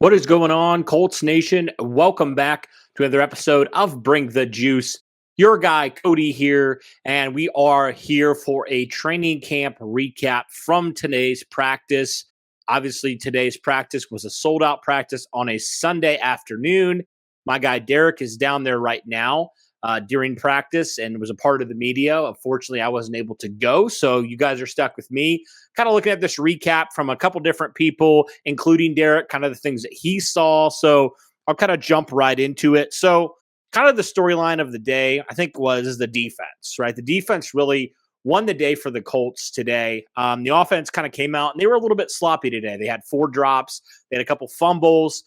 What is going on, Colts Nation? Welcome back to another episode of Bring the Juice. Your guy, Cody, here, and we are here for a training camp recap from today's practice. Obviously, today's practice was a sold out practice on a Sunday afternoon. My guy, Derek, is down there right now during practice and was a part of the media. Unfortunately, I wasn't able to go, so you guys are stuck with me kind of looking at this recap from a couple different people, including Derek, kind of the things that he saw. So I'll kind of jump right into it. So, kind of the storyline of the day, I think, was the defense, right? The defense really won the day for the Colts today. The offense kind of came out and they were a little bit sloppy today. They had 4 drops, they had a couple fumbles.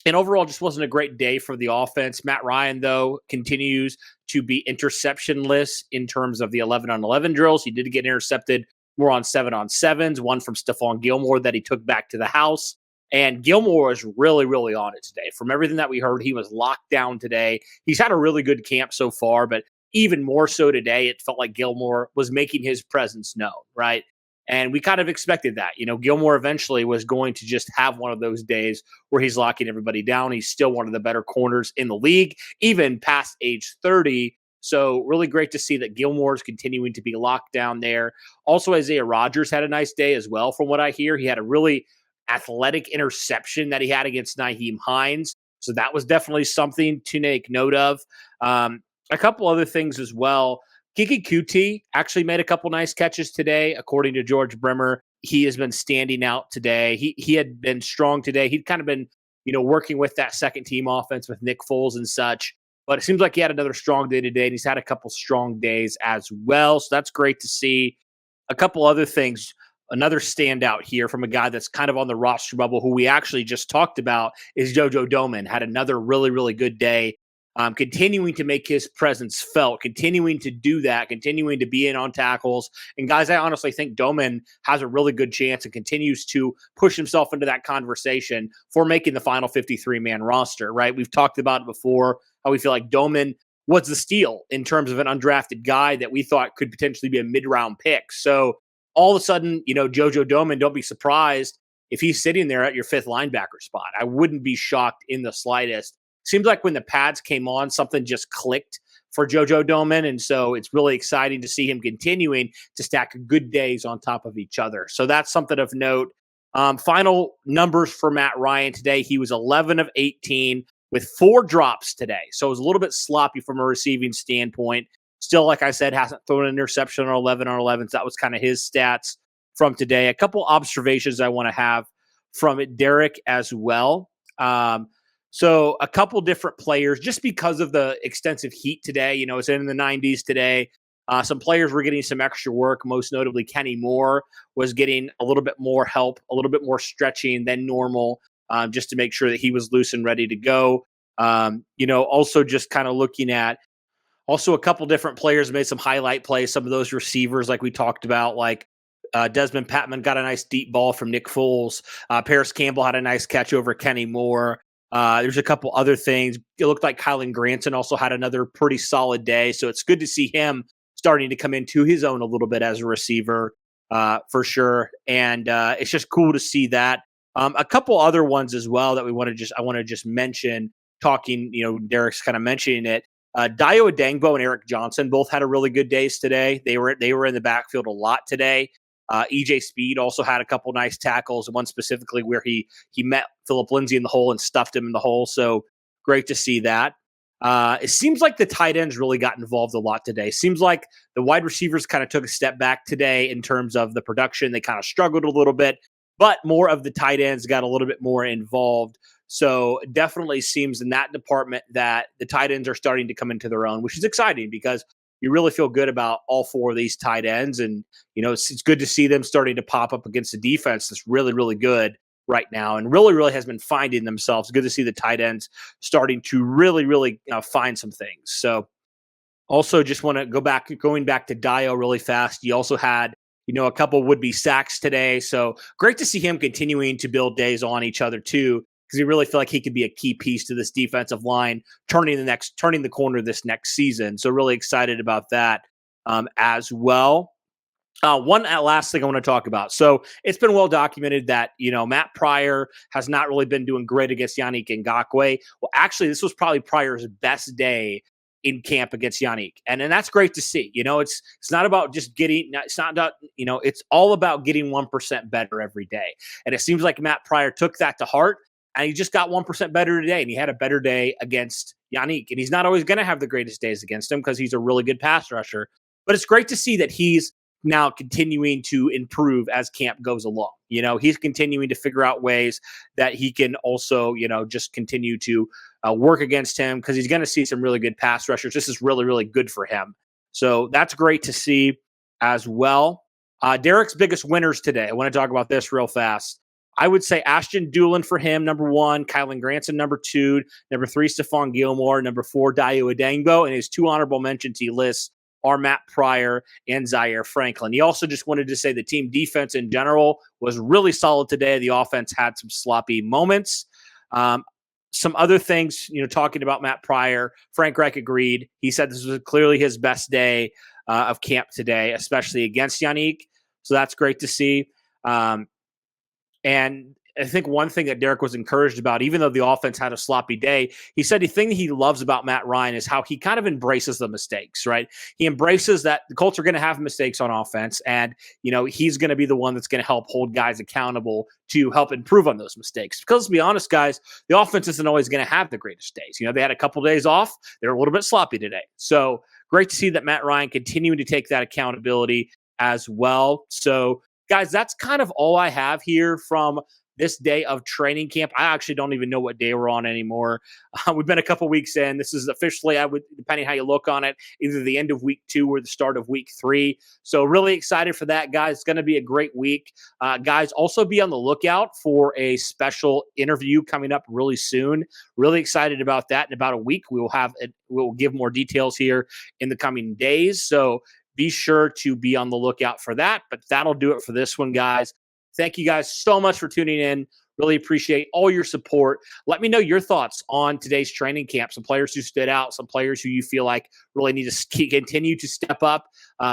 And overall, just wasn't a great day for the offense. Matt Ryan, though, continues to be interceptionless in terms of the 11-on-11 drills. He did get intercepted more on 7-on-7s, one from Stephon Gilmore that he took back to the house. And Gilmore was really, really on it today. From everything that we heard, he was locked down today. He's had a really good camp so far, but even more so today, it felt like Gilmore was making his presence known, right? And we kind of expected that. Gilmore eventually was going to just have one of those days where he's locking everybody down. He's still one of the better corners in the league, even past age 30. So really great to see that Gilmore is continuing to be locked down there. Also, Isaiah Rodgers had a nice day as well, from what I hear. He had a really athletic interception that he had against Nyheim Hines. So that was definitely something to make note of. A couple other things as well. Kiki Kuti actually made a couple nice catches today, according to George Bremer. He has been standing out today. He had been strong today. He'd kind of been, working with that second team offense with Nick Foles and such. But it seems like he had another strong day today, and he's had a couple strong days as well. So that's great to see. A couple other things. Another standout here from a guy that's kind of on the roster bubble, who we actually just talked about, is Jojo Doman. Had another really, really good day. Continuing to make his presence felt, continuing to do that, continuing to be in on tackles. And guys, I honestly think Doman has a really good chance and continues to push himself into that conversation for making the final 53-man roster, right? We've talked about it before, how we feel like Doman was the steal in terms of an undrafted guy that we thought could potentially be a mid-round pick. So all of a sudden, Jojo Doman, don't be surprised if he's sitting there at your 5th linebacker spot. I wouldn't be shocked in the slightest. Seems like when the pads came on, something just clicked for Jojo Doman. And so it's really exciting to see him continuing to stack good days on top of each other. So that's something of note. Final numbers for Matt Ryan today. He was 11 of 18 with 4 drops today. So it was a little bit sloppy from a receiving standpoint. Still, like I said, hasn't thrown an interception on 11 on 11. So that was kind of his stats from today. A couple observations I want to have from it, Derek, as well. So a couple different players, just because of the extensive heat today, it's in the 90s today. Some players were getting some extra work. Most notably, Kenny Moore was getting a little bit more help, a little bit more stretching than normal, just to make sure that he was loose and ready to go. Also just kind of looking at also a couple different players made some highlight plays. Some of those receivers, like we talked about, like Desmond Patman got a nice deep ball from Nick Foles. Paris Campbell had a nice catch over Kenny Moore. There's a couple other things. It looked like Kylan Granson also had another pretty solid day. So it's good to see him starting to come into his own a little bit as a receiver, for sure. And it's just cool to see that. A couple other ones as well that I want to just mention, talking, Derek's kind of mentioning it. Dio Adangbo and Eric Johnson both had a really good days today. They were in the backfield a lot today. EJ Speed also had a couple nice tackles, one specifically where he met Philip Lindsay in the hole and stuffed him in the hole. So great to see that. It seems like the tight ends really got involved a lot today. Seems like the wide receivers kind of took a step back today in terms of the production. They kind of struggled a little bit, but more of the tight ends got a little bit more involved. So it definitely seems in that department that the tight ends are starting to come into their own, which is exciting because you really feel good about all 4 of these tight ends. And, it's good to see them starting to pop up against a defense that's really, really good right now and really, really has been finding themselves. Good to see the tight ends starting to really, really find some things. So also just want to going back to Dio really fast. He also had, a couple would-be sacks today. So great to see him continuing to build days on each other too, because we really feel like he could be a key piece to this defensive line, turning the corner this next season. So really excited about that as well. Last thing I want to talk about. So it's been well documented that, Matt Pryor has not really been doing great against Yannick Ngakoue. Well, actually, this was probably Pryor's best day in camp against Yannick. And that's great to see. It's not about just getting, it's not about, it's all about getting 1% better every day. And it seems like Matt Pryor took that to heart, and he just got 1% better today. And he had a better day against Yannick. And he's not always going to have the greatest days against him because he's a really good pass rusher. But it's great to see that he's now continuing to improve as camp goes along. He's continuing to figure out ways that he can also, just continue to work against him, because he's going to see some really good pass rushers. This is really, really good for him. So that's great to see as well. Derek's biggest winners today. I want to talk about this real fast. I would say Ashton Doolin for him, number 1, Kylan Granson, number 2, number 3, Stephon Gilmore, number 4, Dayo Adangbo, and his 2 honorable mentions he lists are Matt Pryor and Zaire Franklin. He also just wanted to say the team defense in general was really solid today. The offense had some sloppy moments. Some other things, talking about Matt Pryor, Frank Reich agreed. He said this was clearly his best day of camp today, especially against Yannick. So that's great to see. And I think one thing that Derek was encouraged about, even though the offense had a sloppy day, he said the thing he loves about Matt Ryan is how he kind of embraces the mistakes, right? He embraces that the Colts are going to have mistakes on offense, and, he's going to be the one that's going to help hold guys accountable to help improve on those mistakes. Because let's be honest, guys, the offense isn't always going to have the greatest days. They had a couple days off. They're a little bit sloppy today. So great to see that Matt Ryan continuing to take that accountability as well. So, guys, that's kind of all I have here from this day of training camp. I actually don't even know what day we're on anymore. We've been a couple weeks in. This is officially, depending how you look on it, either the end of week 2 or the start of week 3. So really excited for that, guys. It's going to be a great week. Guys, also be on the lookout for a special interview coming up really soon. Really excited about that. In about a week, we'll give more details here in the coming days. So be sure to be on the lookout for that. But that'll do it for this one, guys. Thank you guys so much for tuning in. Really appreciate all your support. Let me know your thoughts on today's training camp. Some players who stood out, some players who you feel like really need to continue to step up.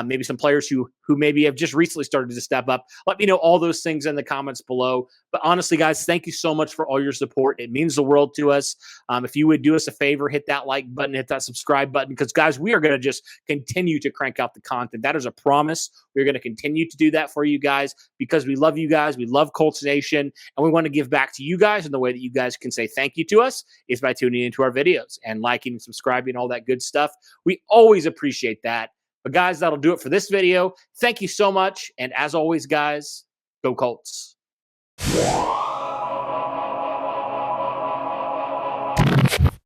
Maybe some players who maybe have just recently started to step up. Let me know all those things in the comments below. But honestly, guys, thank you so much for all your support. It means the world to us. If you would do us a favor, hit that like button, hit that subscribe button, because, guys, we are going to just continue to crank out the content. That is a promise. We're going to continue to do that for you guys because we love you guys. We love Colts Nation, and we want to give back to you guys. And the way that you guys can say thank you to us is by tuning into our videos and liking and subscribing, all that good stuff. We always appreciate that. But, guys, that'll do it for this video. Thank you so much. And as always, guys, go Colts.